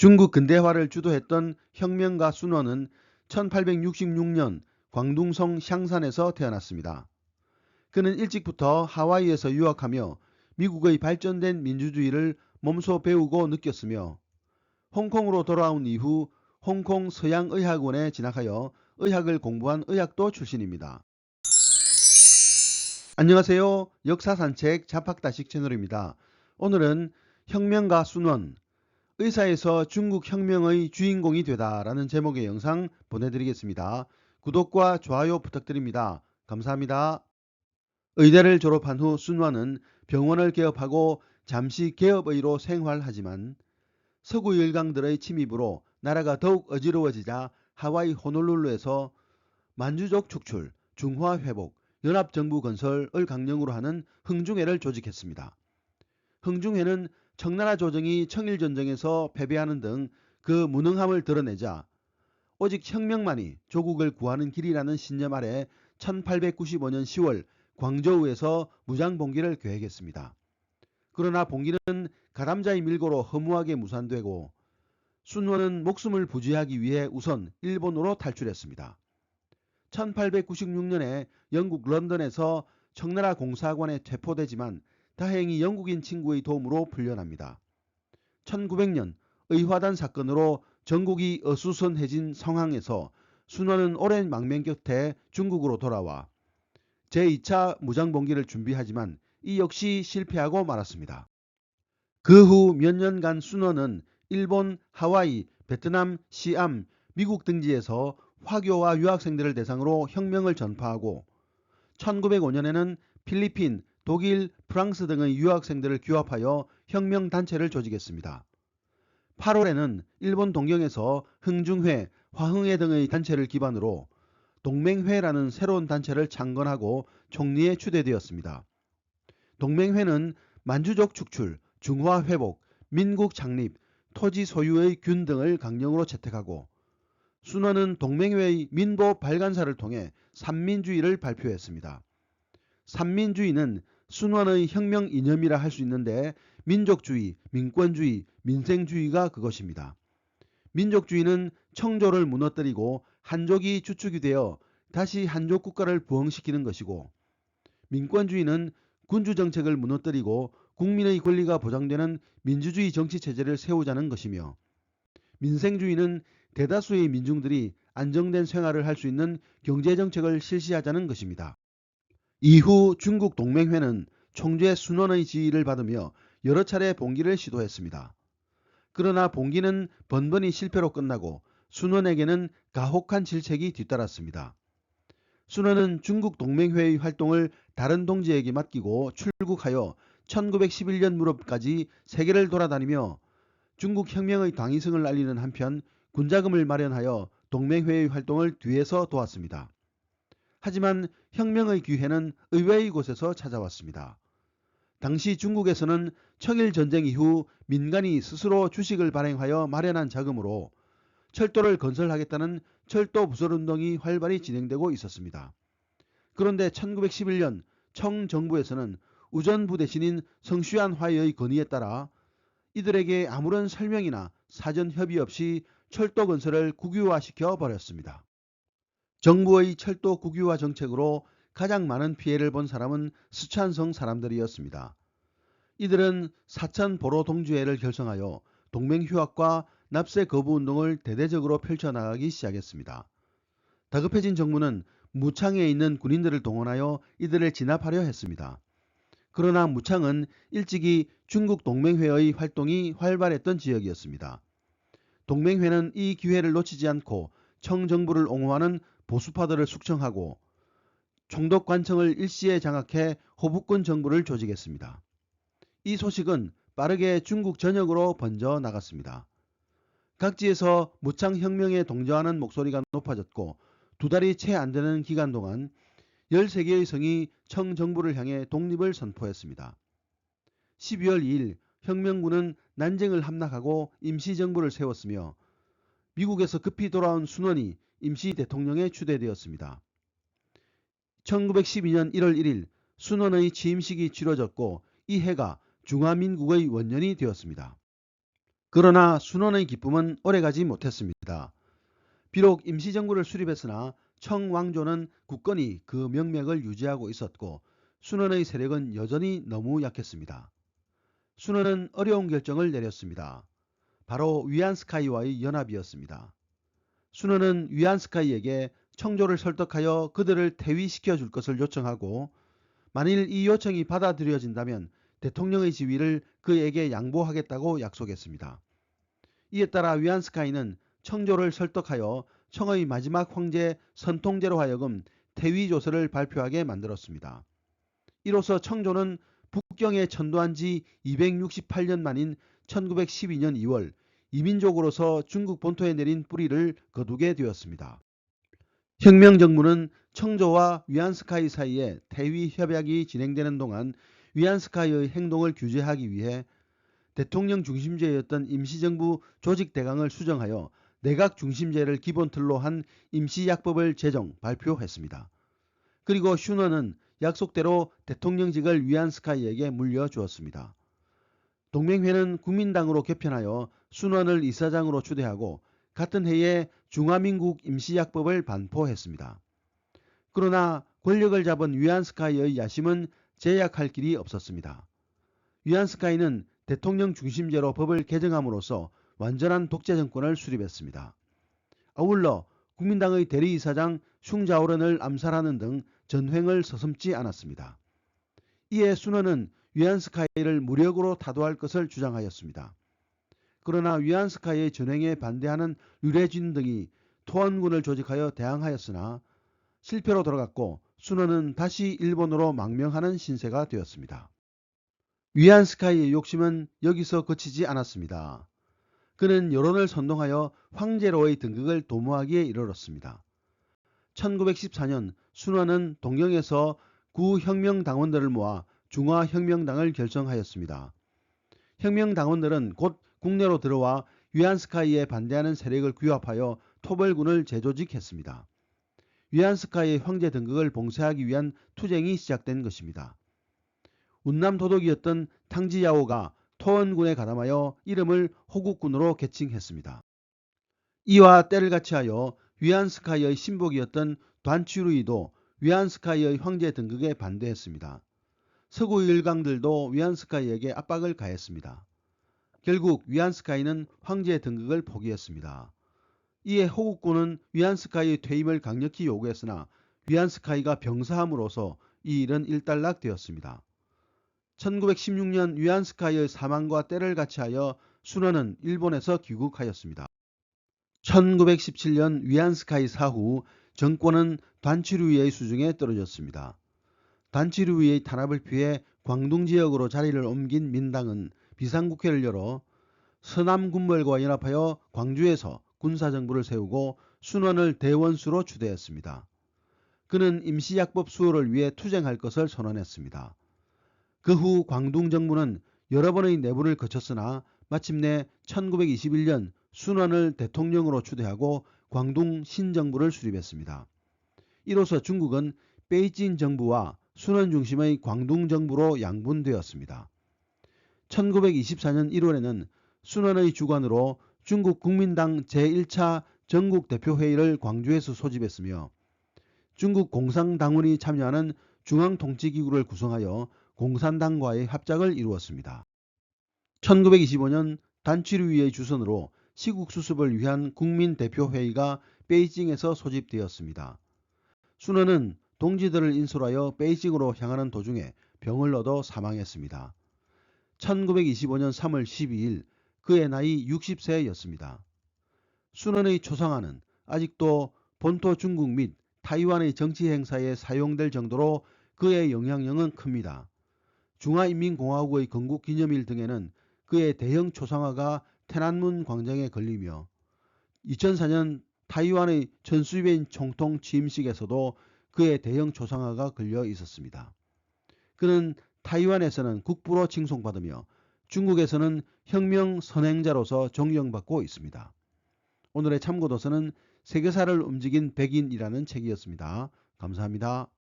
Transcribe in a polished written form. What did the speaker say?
중국 근대화를 주도했던 혁명가 순원은 1866년 광둥성 샹산에서 태어났습니다. 그는 일찍부터 하와이에서 유학하며 미국의 발전된 민주주의를 몸소 배우고 느꼈으며 홍콩으로 돌아온 이후 홍콩 서양의학원에 진학하여 의학을 공부한 의학도 출신입니다. 안녕하세요. 역사산책 자팍다식 채널입니다. 오늘은 혁명가 순원, 의사에서 중국 혁명의 주인공이 되다라는 제목의 영상 보내드리겠습니다. 구독과 좋아요 부탁드립니다. 감사합니다. 의대를 졸업한 후 순원은 병원을 개업하고 잠시 개업의로 생활하지만 서구 열강들의 침입으로 나라가 더욱 어지러워지자 하와이 호놀룰루에서 만주족 축출, 중화 회복, 연합정부 건설을 강령으로 하는 흥중회를 조직했습니다. 흥중회는 청나라 조정이 청일전쟁에서 패배하는 등 그 무능함을 드러내자 오직 혁명만이 조국을 구하는 길이라는 신념 아래 1895년 10월 광저우에서 무장봉기를 계획했습니다. 그러나 봉기는 가담자의 밀고로 허무하게 무산되고 순원은 목숨을 부지하기 위해 우선 일본으로 탈출했습니다. 1896년에 영국 런던에서 청나라 공사관에 체포되지만 다행히 영국인 친구의 도움으로 풀려납니다. 1900년 의화단 사건으로 전국이 어수선해진 상황에서 순원은 오랜 망명 곁에 중국으로 돌아와 제2차 무장봉기를 준비하지만 이 역시 실패하고 말았습니다. 그 후 몇 년간 순원은 일본, 하와이, 베트남, 시암, 미국 등지에서 화교와 유학생들을 대상으로 혁명을 전파하고 1905년에는 필리핀, 독일, 프랑스 등의 유학생들을 규합하여 혁명단체를 조직했습니다. 8월에는 일본 동경에서 흥중회, 화흥회 등의 단체를 기반으로 동맹회라는 새로운 단체를 창건하고 총리에 추대되었습니다. 동맹회는 만주족 축출, 중화 회복, 민국 창립, 토지 소유의 균 등을 강령으로 채택하고 순원은 동맹회의 민보 발간사를 통해 삼민주의를 발표했습니다. 삼민주의는 순원의 혁명 이념이라 할 수 있는데 민족주의, 민권주의, 민생주의가 그것입니다. 민족주의는 청조를 무너뜨리고 한족이 주축이 되어 다시 한족 국가를 부흥시키는 것이고 민권주의는 군주정책을 무너뜨리고 국민의 권리가 보장되는 민주주의 정치체제를 세우자는 것이며 민생주의는 대다수의 민중들이 안정된 생활을 할 수 있는 경제정책을 실시하자는 것입니다. 이후 중국 동맹회는 총재 순원의 지휘를 받으며 여러 차례 봉기를 시도했습니다. 그러나 봉기는 번번이 실패로 끝나고 순원에게는 가혹한 질책이 뒤따랐습니다. 순원은 중국 동맹회의 활동을 다른 동지에게 맡기고 출국하여 1911년 무렵까지 세계를 돌아다니며 중국 혁명의 당위성을 알리는 한편 군자금을 마련하여 동맹회의 활동을 뒤에서 도왔습니다. 하지만 혁명의 기회는 의외의 곳에서 찾아왔습니다. 당시 중국에서는 청일전쟁 이후 민간이 스스로 주식을 발행하여 마련한 자금으로 철도를 건설하겠다는 철도 부설운동이 활발히 진행되고 있었습니다. 그런데 1911년 청정부에서는 우전부 대신인 성슈안 화의의 건의에 따라 이들에게 아무런 설명이나 사전 협의 없이 철도 건설을 국유화시켜 버렸습니다. 정부의 철도 국유화 정책으로 가장 많은 피해를 본 사람은 스촨성 사람들이었습니다. 이들은 사천 보로 동주회를 결성하여 동맹휴학과 납세 거부 운동을 대대적으로 펼쳐나가기 시작했습니다. 다급해진 정부는 무창에 있는 군인들을 동원하여 이들을 진압하려 했습니다. 그러나 무창은 일찍이 중국 동맹회의 활동이 활발했던 지역이었습니다. 동맹회는 이 기회를 놓치지 않고 청정부를 옹호하는 보수파들을 숙청하고 총독관청을 일시에 장악해 호북군 정부를 조직했습니다. 이 소식은 빠르게 중국 전역으로 번져 나갔습니다. 각지에서 무창혁명에 동조하는 목소리가 높아졌고 두 달이 채 안 되는 기간 동안 13개의 성이 청정부를 향해 독립을 선포했습니다. 12월 2일 혁명군은 난쟁을 함락하고 임시정부를 세웠으며 미국에서 급히 돌아온 순원이 임시 대통령에 추대되었습니다. 1912년 1월 1일 순원의 취임식이 치러졌고 이 해가 중화민국의 원년이 되었습니다. 그러나 순원의 기쁨은 오래가지 못했습니다. 비록 임시정부를 수립했으나 청왕조는 굳건히 그 명맥을 유지하고 있었고 순원의 세력은 여전히 너무 약했습니다. 순원은 어려운 결정을 내렸습니다. 바로 위안스카이와의 연합이었습니다. 순원은 위안스카이에게 청조를 설득하여 그들을 퇴위시켜 줄 것을 요청하고 만일 이 요청이 받아들여진다면 대통령의 지위를 그에게 양보하겠다고 약속했습니다. 이에 따라 위안스카이는 청조를 설득하여 청의 마지막 황제 선통제로 하여금 퇴위조서를 발표하게 만들었습니다. 이로써 청조는 북경에 천도한 지 268년 만인 1912년 2월 이민족으로서 중국 본토에 내린 뿌리를 거두게 되었습니다. 혁명정부는 청조와 위안스카이 사이에 퇴위 협약이 진행되는 동안 위안스카이의 행동을 규제하기 위해 대통령 중심제였던 임시정부 조직대강을 수정하여 내각 중심제를 기본틀로 한 임시약법을 제정 발표했습니다. 그리고 슈너는 약속대로 대통령직을 위안스카이에게 물려주었습니다. 동맹회는 국민당으로 개편하여 순원을 이사장으로 추대하고 같은 해에 중화민국 임시약법을 반포했습니다. 그러나 권력을 잡은 위안스카이의 야심은 제약할 길이 없었습니다. 위안스카이는 대통령 중심제로 법을 개정함으로써 완전한 독재 정권을 수립했습니다. 아울러 국민당의 대리이사장 슝자오른을 암살하는 등 전횡을 서슴지 않았습니다. 이에 순원은 위안스카이를 무력으로 타도할 것을 주장하였습니다. 그러나 위안스카이의 전횡에 반대하는 류레진 등이 토원군을 조직하여 대항하였으나 실패로 돌아갔고 순원은 다시 일본으로 망명하는 신세가 되었습니다. 위안스카이의 욕심은 여기서 그치지 않았습니다. 그는 여론을 선동하여 황제로의 등극을 도모하기에 이르렀습니다. 1914년 순원은 동경에서 구혁명당원들을 모아 중화혁명당을 결성하였습니다. 혁명당원들은 곧 국내로 들어와 위안스카이에 반대하는 세력을 규합하여 토벌군을 재조직했습니다. 위안스카이의 황제 등극을 봉쇄하기 위한 투쟁이 시작된 것입니다. 운남 도독이었던 탕지야오가 토원군에 가담하여 이름을 호국군으로 개칭했습니다. 이와 때를 같이하여 위안스카이의 신복이었던 단취루이도 위안스카이의 황제 등극에 반대했습니다. 서구 일강들도 위안스카이에게 압박을 가했습니다. 결국 위안스카이는 황제 등극을 포기했습니다. 이에 호국군은 위안스카이의 퇴임을 강력히 요구했으나 위안스카이가 병사함으로써 이 일은 일단락되었습니다. 1916년 위안스카이의 사망과 때를 같이하여 순원은 일본에서 귀국하였습니다. 1917년 위안스카이 사후 정권은 단취류이의 수중에 떨어졌습니다. 단취류이의 탄압을 피해 광둥 지역으로 자리를 옮긴 민당은 비상국회를 열어 서남군벌과 연합하여 광주에서 군사정부를 세우고 순원을 대원수로 추대했습니다. 그는 임시약법 수호를 위해 투쟁할 것을 선언했습니다. 그 후 광둥정부는 여러 번의 내부를 거쳤으나 마침내 1921년 순원을 대통령으로 추대하고 광둥 신정부를 수립했습니다. 이로써 중국은 베이징 정부와 순원 중심의 광둥 정부로 양분되었습니다. 1924년 1월에는 순원의 주관으로 중국 국민당 제1차 전국대표회의를 광주에서 소집했으며 중국 공산당원이 참여하는 중앙통치기구를 구성하여 공산당과의 합작을 이루었습니다. 1925년 단취류이의 주선으로 시국 수습을 위한 국민대표회의가 베이징에서 소집되었습니다. 순원은 동지들을 인솔하여 베이징으로 향하는 도중에 병을 얻어 사망했습니다. 1925년 3월 12일 그의 나이 60세였습니다. 순원의 초상화는 아직도 본토 중국 및 타이완의 정치 행사에 사용될 정도로 그의 영향력은 큽니다. 중화인민공화국의 건국기념일 등에는 그의 대형 초상화가天安문 광장에 걸리며 2004년 타이완의 천수빈 총통 취임식에서도 그의 대형 초상화가 걸려 있었습니다. 그는 타이완에서는 국부로 칭송받으며 중국에서는 혁명 선행자로서 존경받고 있습니다. 오늘의 참고도서는 세계사를 움직인 백인이라는 책이었습니다. 감사합니다.